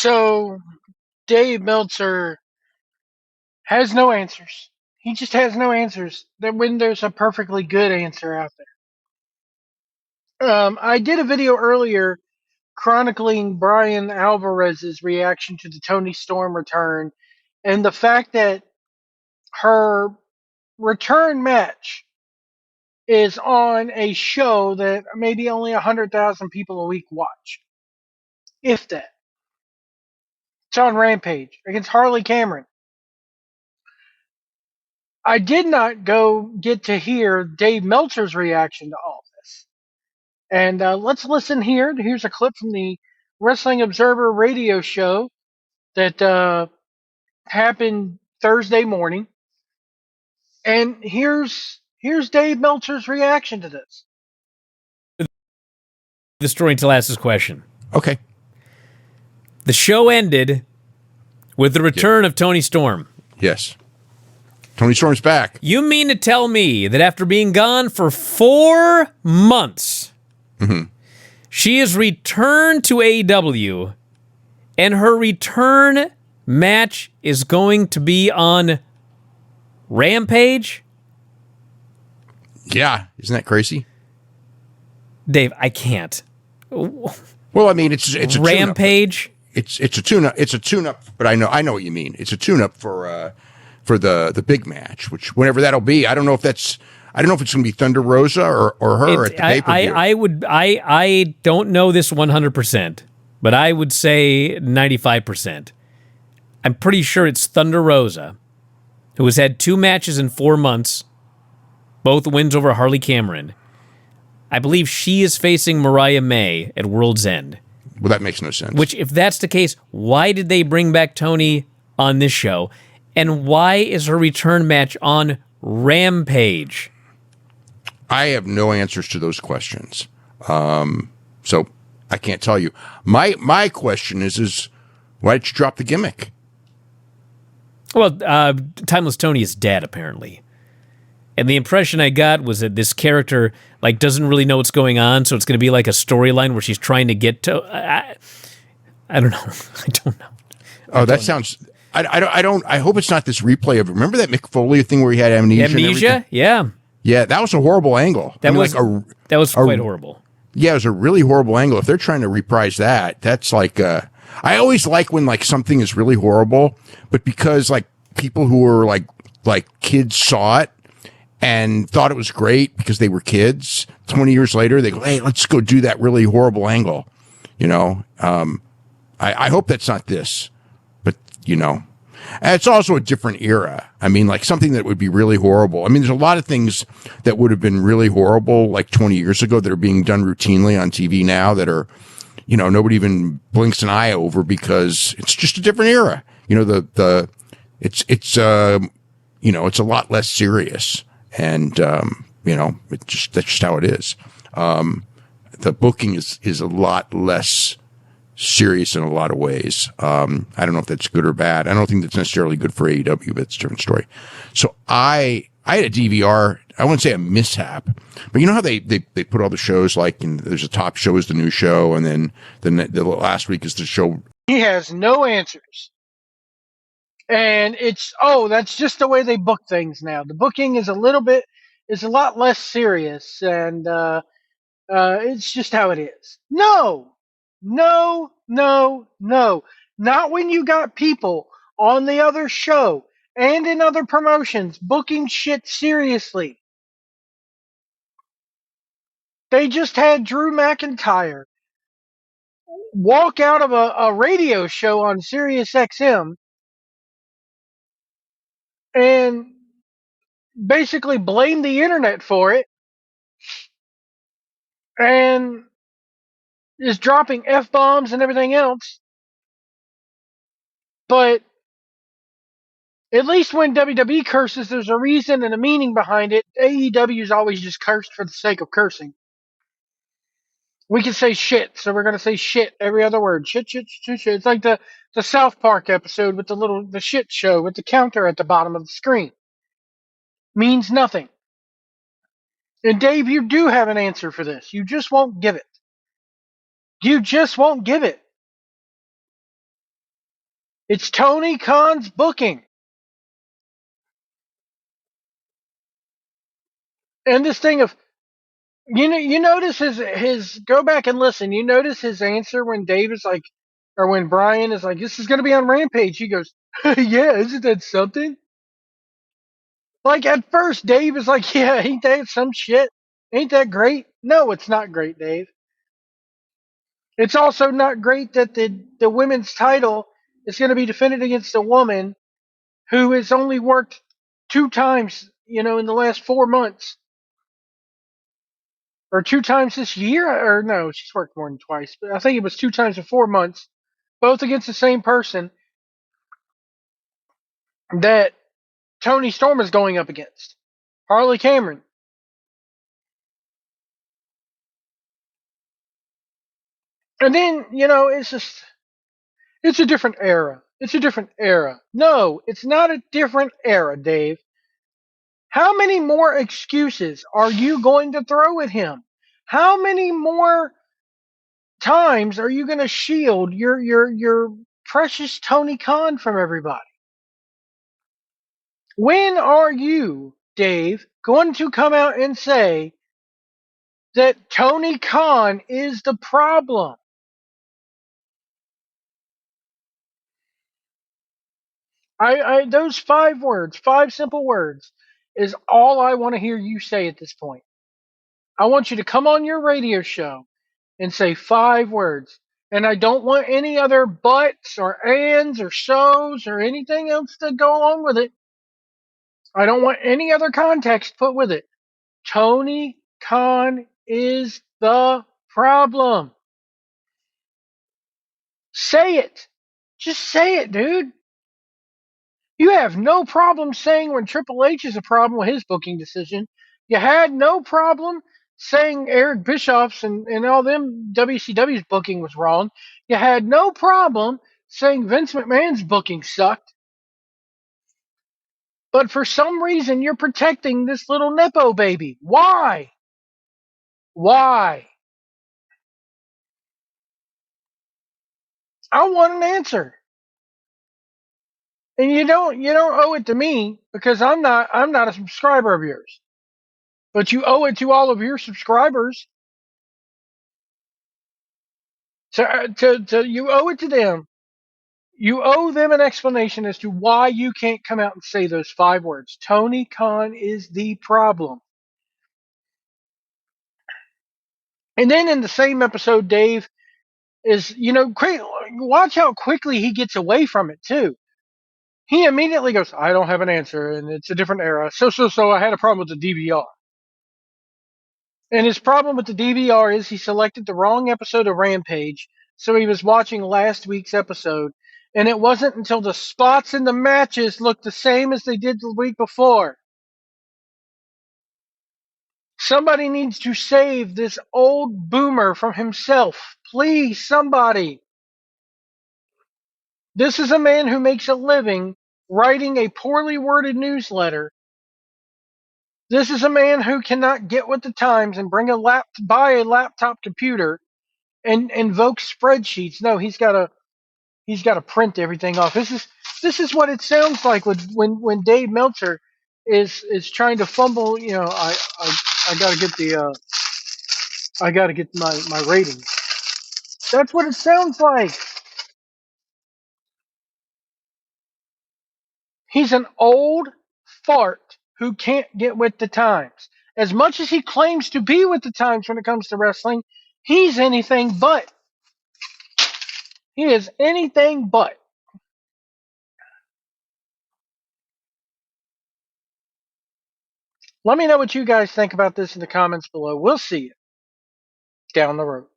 So Dave Meltzer has no answers. He just has no answers. That when there's a perfectly good answer out there. I did a video earlier chronicling Brian Alvarez's reaction to the Toni Storm return and the fact that her return match is on a show that maybe only 100,000 people a week watch. If that. It's on Rampage against Harley Cameron. I did not go get to hear Dave Meltzer's reaction to all this. And let's listen here. Here's a clip from the Wrestling Observer radio show that happened Thursday morning. And here's Dave Meltzer's reaction to this. The story until I ask this question. Okay. The show ended with the return of Toni Storm. Yes. Toni Storm's back. You mean to tell me that after being gone for 4 months, she is returned to AEW, and her return match is going to be on Rampage? Yeah. Isn't that crazy? Dave, I can't. Well, I mean, it's a Rampage. Tune-up. It's a tune-up. It's a tune-up, but I know what you mean. It's a tune-up for the big match, which whenever that'll be. I don't know if it's going to be Thunder Rosa or her at the pay-per-view. I don't know this 100%, but I would say 95%. I'm pretty sure it's Thunder Rosa, who has had 2 matches in 4 months, both wins over Harley Cameron. I believe she is facing Mariah May at World's End. Well, that makes no sense. Which, if that's the case, why did they bring back Toni on this show? And why is her return match on Rampage? I have no answers to those questions. So I can't tell you. My question is why did you drop the gimmick? Well, Timeless Toni is dead, apparently. And the impression I got was that this character doesn't really know what's going on, so it's going to be like a storyline where she's trying to get to. I don't know. I don't know. Oh, that sounds. I don't. I hope it's not this replay of. Remember that Mick Foley thing where he had amnesia? Amnesia, yeah. Yeah, that was a horrible angle. That was quite horrible. Yeah, it was a really horrible angle. If they're trying to reprise that, that's like. I always like when something is really horrible, but because people who are like kids saw it and thought it was great because they were kids. 20 years later, they go, "Hey, let's go do that really horrible angle." I hope that's not this, but it's also a different era. I mean, something that would be really horrible. I mean, there's a lot of things that would have been really horrible 20 years ago that are being done routinely on TV now that are, nobody even blinks an eye over because it's just a different era. It's a lot less serious. And, that's just how it is. The booking is a lot less serious in a lot of ways. I don't know if that's good or bad. I don't think that's necessarily good for AEW, but it's a different story. So I had a DVR. I wouldn't say a mishap, but you know how they put all the shows there's a top show is the new show, and then the last week is the show. He has no answers. And that's just the way they book things now. The booking is a lot less serious, and it's just how it is. No. Not when you got people on the other show and in other promotions booking shit seriously. They just had Drew McIntyre walk out of a radio show on Sirius XM and basically blame the internet for it and is dropping F-bombs and everything else. But at least when WWE curses, there's a reason and a meaning behind it. AEW is always just cursed for the sake of cursing. We can say shit, so we're going to say shit every other word. Shit. It's like the South Park episode with the shit show with the counter at the bottom of the screen. Means nothing. And Dave, you do have an answer for this. You just won't give it. You just won't give it. It's Tony Khan's booking. And this thing of you notice his go back and listen. You notice his answer when Dave is like, or when Brian is like, "This is going to be on Rampage." He goes, "Yeah, isn't that something?" Like at first, Dave is like, "Yeah, ain't that some shit? Ain't that great?" No, it's not great, Dave. It's also not great that the women's title is going to be defended against a woman who has only worked 2 times, in the last 4 months, or 2 times this year, or no, she's worked more than twice, but I think it was 2 times in 4 months, both against the same person that Toni Storm is going up against, Harley Cameron. And then, it's a different era. It's a different era. No, it's not a different era, Dave. How many more excuses are you going to throw at him? How many more times are you going to shield your precious Tony Khan from everybody? When are you, Dave, going to come out and say that Tony Khan is the problem? Those 5 words, 5 simple words, is all I want to hear you say at this point. I want you to come on your radio show and say 5 words. And I don't want any other buts or ands or so's or anything else to go along with it. I don't want any other context put with it. Tony Khan is the problem. Say it. Just say it, dude. You have no problem saying when Triple H is a problem with his booking decision. You had no problem saying Eric Bischoff's and all them WCW's booking was wrong. You had no problem saying Vince McMahon's booking sucked. But for some reason, you're protecting this little Nepo baby. Why? Why? I want an answer. And you don't owe it to me because I'm not a subscriber of yours. But you owe it to all of your subscribers. You owe it to them. You owe them an explanation as to why you can't come out and say those 5 words. Tony Khan is the problem. And then in the same episode, Dave is, watch how quickly he gets away from it too. He immediately goes, "I don't have an answer, and it's a different era. So I had a problem with the DVR." And his problem with the DVR is he selected the wrong episode of Rampage, so he was watching last week's episode. And it wasn't until the spots in the matches looked the same as they did the week before. Somebody needs to save this old boomer from himself. Please, somebody. This is a man who makes a living writing a poorly worded newsletter. This is a man who cannot get with the times and buy a laptop computer and invoke spreadsheets. No, he's got to print everything off. This is what it sounds like when Dave Meltzer is trying to fumble. I got to get my ratings. That's what it sounds like. He's an old fart who can't get with the times. As much as he claims to be with the times when it comes to wrestling, he's anything but. He is anything but. Let me know what you guys think about this in the comments below. We'll see you down the road.